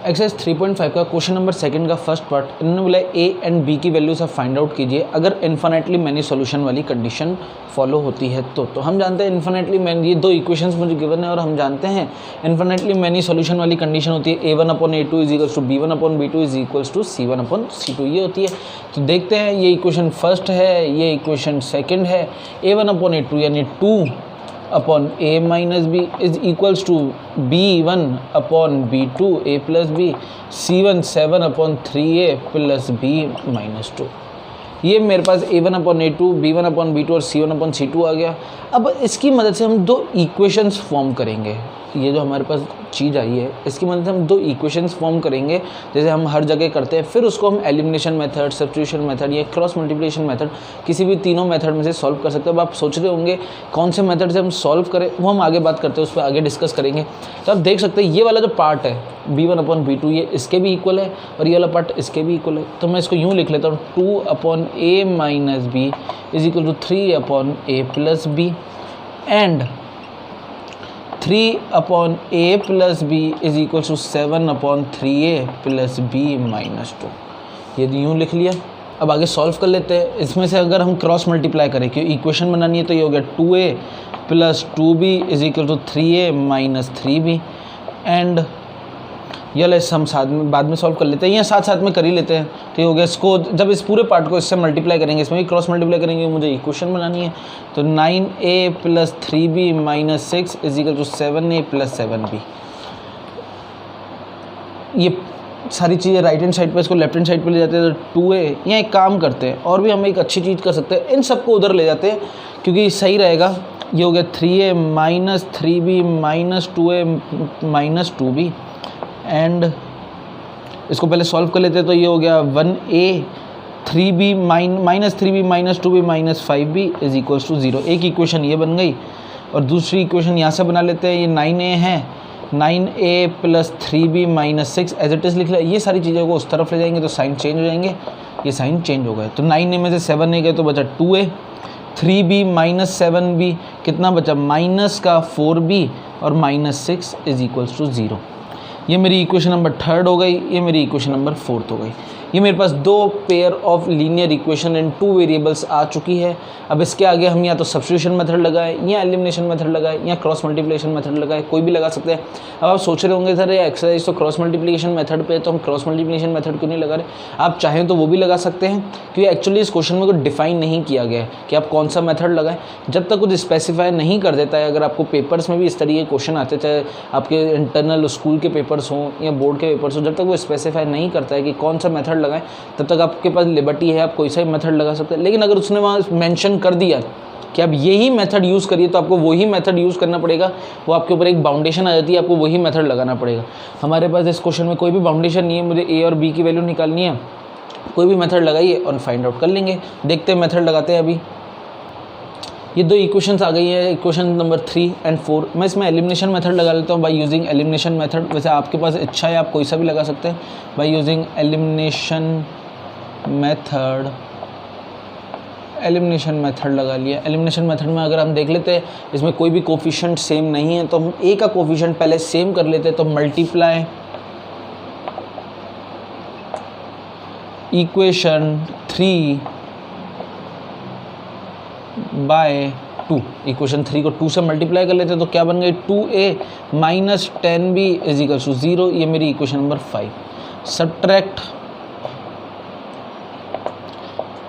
Exercise 3.5 का question number second का first part इन्होंने बोला ए एंड बी की वैल्यूज आप फाइंड आउट कीजिए अगर इन्फिनिटली मैनी सॉल्यूशन वाली कंडीशन फॉलो होती है तो हम जानते हैं इन्फिनिटली मैनी, ये दो इक्वेशंस मुझे गिवन है और हम जानते हैं इन्फिनिटली मैनी सॉल्यूशन वाली कंडीशन होती है a1/a2 is equals to b1/b2 is equals to c1/c2, ये होती है। तो देखते हैं, ये इक्वेशन फर्स्ट है, ये इक्वेशन सेकेंड है। a1/a2 यानी 2/a minus B is equals to b1/b2 a plus B, c1 7/3a plus b minus 2। ये मेरे पास a1/a2 b1/b2 और c1/c2 आ गया। अब इसकी मदद से हम दो इक्वेशंस फॉर्म करेंगे। ये जो हमारे पास चीज़ आई है इसकी मदद से हम दो इक्वेशंस फॉर्म करेंगे, जैसे हम हर जगह करते हैं। फिर उसको हम एलिमिनेशन मेथड, सब्स्टिट्यूशन मेथड या क्रॉस मल्टीप्लिकेशन मेथड, किसी भी तीनों मेथड में से सॉल्व कर सकते हैं। अब आप सोच रहे होंगे कौन से मेथड से हम सॉल्व करें, वो हम आगे बात करते हैं, उस पर आगे डिस्कस करेंगे। तो आप देख सकते हैं ये वाला जो पार्ट है b1/b2 ये इसके भी इक्वल है और ये वाला पार्ट इसके भी इक्वल है। तो मैं इसको यूँ लिख लेता हूँ 2/a minus B is equal to 3/a plus B and 3/a plus B is equal to 7/3a plus B minus 2। ये यूँ लिख लिया। अब आगे सॉल्व कर लेते हैं। इसमें से अगर हम क्रॉस मल्टीप्लाई करें, क्योंकि इक्वेशन बनानी है, तो ये हो गया 2a plus 2b is equal to 3a minus 3b and ये हम साथ में बाद में सॉल्व कर लेते हैं या साथ साथ में कर ही लेते हैं। तो ये हो गया, इसको जब इस पूरे पार्ट को इससे मल्टीप्लाई करेंगे, इसमें भी क्रॉस मल्टीप्लाई करेंगे, मुझे इक्वेशन बनानी है। तो 9a plus 3b minus 6 is equal to 7a plus 7b। ये सारी चीज़ें राइट हैंड साइड पर, इसको लेफ्ट हैंड साइड पर ले जाते हैं तो 2a। या एक काम करते हैं और भी हम एक अच्छी चीज़ कर सकते हैं, इन सबको उधर ले जाते हैं क्योंकि सही रहेगा। ये हो गया 3a minus 3b minus 2a minus 2b and इसको पहले सॉल्व कर लेते हैं। तो ये हो गया 1a 3b minus 3b minus 2b minus 5b is equals to 0। एक इक्वेशन ये बन गई और दूसरी इक्वेशन यहाँ से बना लेते हैं। ये 9a है, 9a plus 3b minus 6 as it is लिख लिया। ये सारी चीज़ों को उस तरफ ले जाएंगे तो साइन चेंज हो जाएंगे, ये साइन चेंज हो गए। तो 9a में से 7a गए तो बचा 2a, 3b माइनस 7b कितना बचा माइनस का 4b और माइनस 6 इज इक्वल्स टू 0। ये मेरी इक्वेशन नंबर थर्ड हो गई, ये मेरी इक्वेशन नंबर फोर्थ हो गई। ये मेरे पास दो pair of linear equation in 2 variables आ चुकी है। अब इसके आगे हम या तो सब्स्टिट्यूशन मेथड लगाएं या एलिमिनेशन मेथड लगाएं या क्रॉस मल्टीप्लिकेशन मेथड लगाएं, कोई भी लगा सकते हैं। अब आप सोच रहे होंगे सर ये एक्सरसाइज तो क्रॉस मल्टीप्लिकेशन मेथड पे है, तो हम क्रॉस मल्टीप्लिकेशन मेथड क्यों नहीं लगा रहे? आप चाहें तो वो भी लगा सकते हैं, क्योंकि एक्चुअली इस क्वेश्चन में कोई डिफाइन नहीं किया गया है कि आप कौन सा मेथड लगाएं। जब तक कुछ स्पेसिफाई नहीं कर देता है, अगर आपको पेपर्स में भी इस तरीके के क्वेश्चन आते, चाहे आपके इंटरनल स्कूल के पेपर्स हों या बोर्ड के पेपर्स हों, जब तक वो स्पेसिफाई नहीं करता है कि कौन सा मेथड लगाएं, तब तक आपके पास लिबर्टी है, आप कोई सा भी मेथड लगा सकते हैं। लेकिन अगर उसने वहाँ मेंशन कर दिया कि आप यही मेथड यूज़ करिए, तो आपको वही मेथड यूज़ करना पड़ेगा। वो आपके ऊपर एक बाउंडेशन आ जाती है, आपको वही मेथड लगाना पड़ेगा। हमारे पास इस क्वेश्चन में कोई भी बाउंडेशन नहीं है, मुझे a और b की वैल्यू निकालनी है। कोई भी मेथड लगाइए और फाइंड आउट कर लेंगे। देखते हैं, मेथड लगाते हैं। अभी ये दो इक्वेशंस आ गई है, इक्वेशन नंबर 3 एंड 4। मैं इसमें एलिमिनेशन मेथड लगा लेता हूँ बाय यूजिंग एलिमिनेशन मेथड। वैसे आपके पास इच्छा है आप कोई सा भी लगा सकते हैं। By using elimination method, elimination method लगा लिया। एलिमिनेशन मेथड में अगर हम देख लेते हैं, इसमें कोई भी कोफिशिएंट सेम नहीं है, तो हम a का कोफिशिएंट पहले सेम कर लेते हैं। तो मल्टीप्लाई इक्वेशन 3 बाय 2, इक्वेशन 3 को 2 से मल्टीप्लाई कर लेते हैं तो क्या बन गई 2a minus 10b is equal to 0। ये मेरी equation number 5। Subtract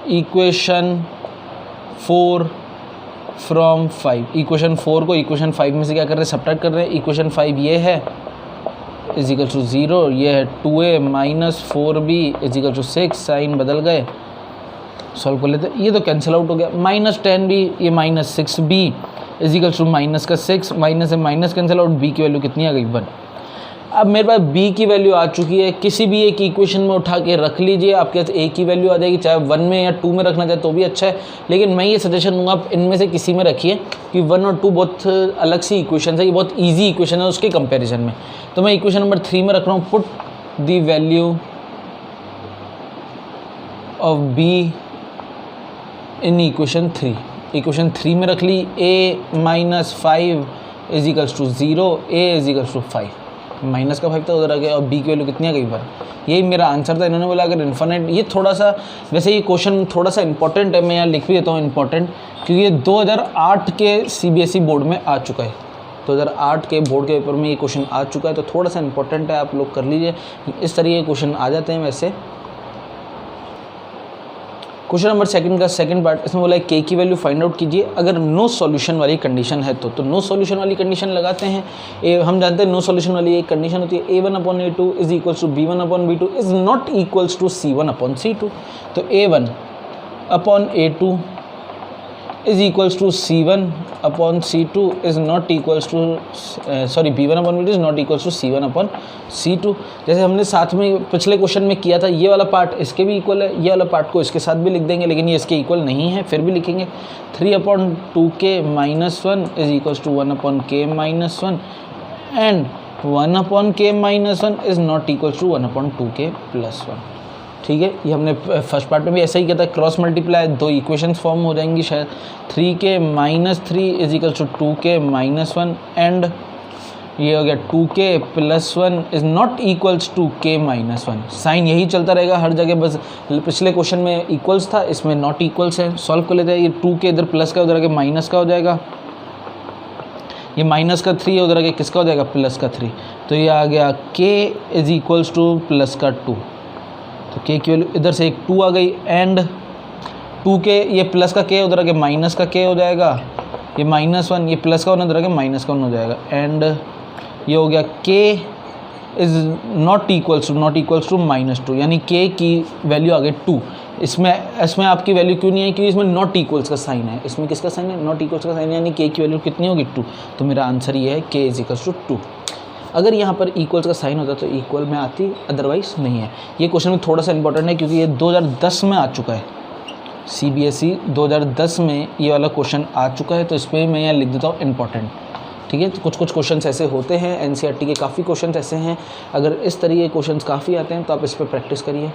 equation 4 from 5। Equation 4 को इक्वेशन 5 में से क्या कर रहे हैं, सब्ट्रैक्ट कर रहे हैं। इक्वेशन 5 ये है इज इक्वल टू 0, ये है 2a minus 4b is equal to 6। Sign बदल गए, सॉल्व कर लेते हैं। ये तो कैंसिल आउट हो गया, माइनस 10b ये minus 6b is equal to minus का 6, माइनस से माइनस कैंसिल आउट, b की वैल्यू कितनी आ गई 1। अब मेरे पास b की वैल्यू आ चुकी है। किसी भी एक इक्वेशन में उठा के रख लीजिए, आपके पास a की वैल्यू आ जाएगी। चाहे 1 में या 2 में रखना चाहे तो भी अच्छा है, लेकिन मैं ये सजेशन दूंगा आप इनमें से किसी में रखिए, कि 1 और 2 बहुत अलग सी इक्वेशन है, ये बहुत ईजी इक्वेशन है उसके कंपेरिजन में। तो मैं इक्वेशन नंबर 3 में रख रहा हूँ, put the value of b in equation 3। Equation 3 में रख ली, a minus 5 is equals to 0, a is equals to 5। Minus का 5 था उधर आ गया, और बी की वैल्यू कितनी आ गई बार, यही मेरा आंसर था। इन्होंने बोला अगर इन्फिनिट, ये थोड़ा सा वैसे ये क्वेश्चन थोड़ा सा इंपॉर्टेंट है, मैं यहाँ लिख भी देता हूँ इंपॉर्टेंट, क्योंकि ये 2008 के CBSE बोर्ड में आ चुका है। 2008 के बोर्ड के पेपर में ये क्वेश्चन आ चुका है, तो थोड़ा सा इंपॉर्टेंट है, आप लोग कर लीजिए। इस तरीके के क्वेश्चन आ जाते हैं वैसे। क्वेश्चन नंबर 2 का सेकंड पार्ट, इसमें बोला है के की वैल्यू फाइंड आउट कीजिए अगर नो सॉल्यूशन वाली कंडीशन है तो नो सॉल्यूशन वाली कंडीशन लगाते हैं। हम जानते हैं नो सॉल्यूशन वाली एक कंडीशन होती है A1/A2 is equals to B1/B2 is not equals to C1/C2। तो A1/A2 is equals to C1/C2 is not equals to B1/B2 is not equals to C1/C2। जैसे हमने साथ में पिछले क्वेश्चन में किया था, ये वाला पार्ट इसके भी इक्वल है, ये वाला पार्ट को इसके साथ भी लिख देंगे, लेकिन ये इसके इक्वल नहीं है, फिर भी लिखेंगे 3/2k-1 is equals to 1/k-1 and 1/k-1 is not equals to 1/2k+1। ठीक है, ये हमने फर्स्ट पार्ट में भी ऐसा ही किया था, क्रॉस मल्टीप्लाई, दो इक्वेशंस फॉर्म हो जाएंगी शायद, 3k-3 is equal to 2k-1 and ये हो गया 2k+1 is not equals to k-1। Sign यही चलता रहेगा हर जगह, बस पिछले क्वेश्चन में इक्वल्स था, इसमें नॉट इक्वल्स है। सॉल्व कर लेते हैं, ये 2k इधर प्लस का, उधर आगे माइनस का हो जाएगा, ये माइनस का 3 है, उधर आगे किसका हो जाएगा प्लस का 3, तो ये आ गया k is equals two plus का 2, तो k की वैल्यू इधर से एक 2 आ गई एंड 2k, ये प्लस का k उधर आगे माइनस का k हो जाएगा, ये -1, ये प्लस का 1 उधर आगे माइनस का 1 हो जाएगा एंड ये हो गया k is not equals to -2, यानी k की वैल्यू आ गई 2। इसमें आपकी वैल्यू क्यों नहीं है, क्योंकि इसमें नॉट इक्वल्स का साइन है, इसमें किसका साइन है, नॉट इक्वल्स का साइन है, यानी k की वैल्यू कितनी होगी 2। तो मेरा आंसर ये है k इज इक्वल्स टू 2। अगर यहाँ पर इक्वल्स का साइन होता तो इक्वल में आती, अदरवाइज नहीं है। ये क्वेश्चन में थोड़ा सा इंपॉर्टेंट है क्योंकि ये 2010 में आ चुका है, CBSE 2010 में ये वाला क्वेश्चन आ चुका है, तो इस पर मैं यहाँ लिख देता हूँ इंपॉर्टेंट। ठीक है, तो कुछ क्वेश्चंस ऐसे होते हैं, NCERT के काफ़ी क्वेश्चंस ऐसे हैं, अगर इस तरीके के क्वेश्चंस काफ़ी आते हैं तो आप इस पर प्रैक्टिस करिए।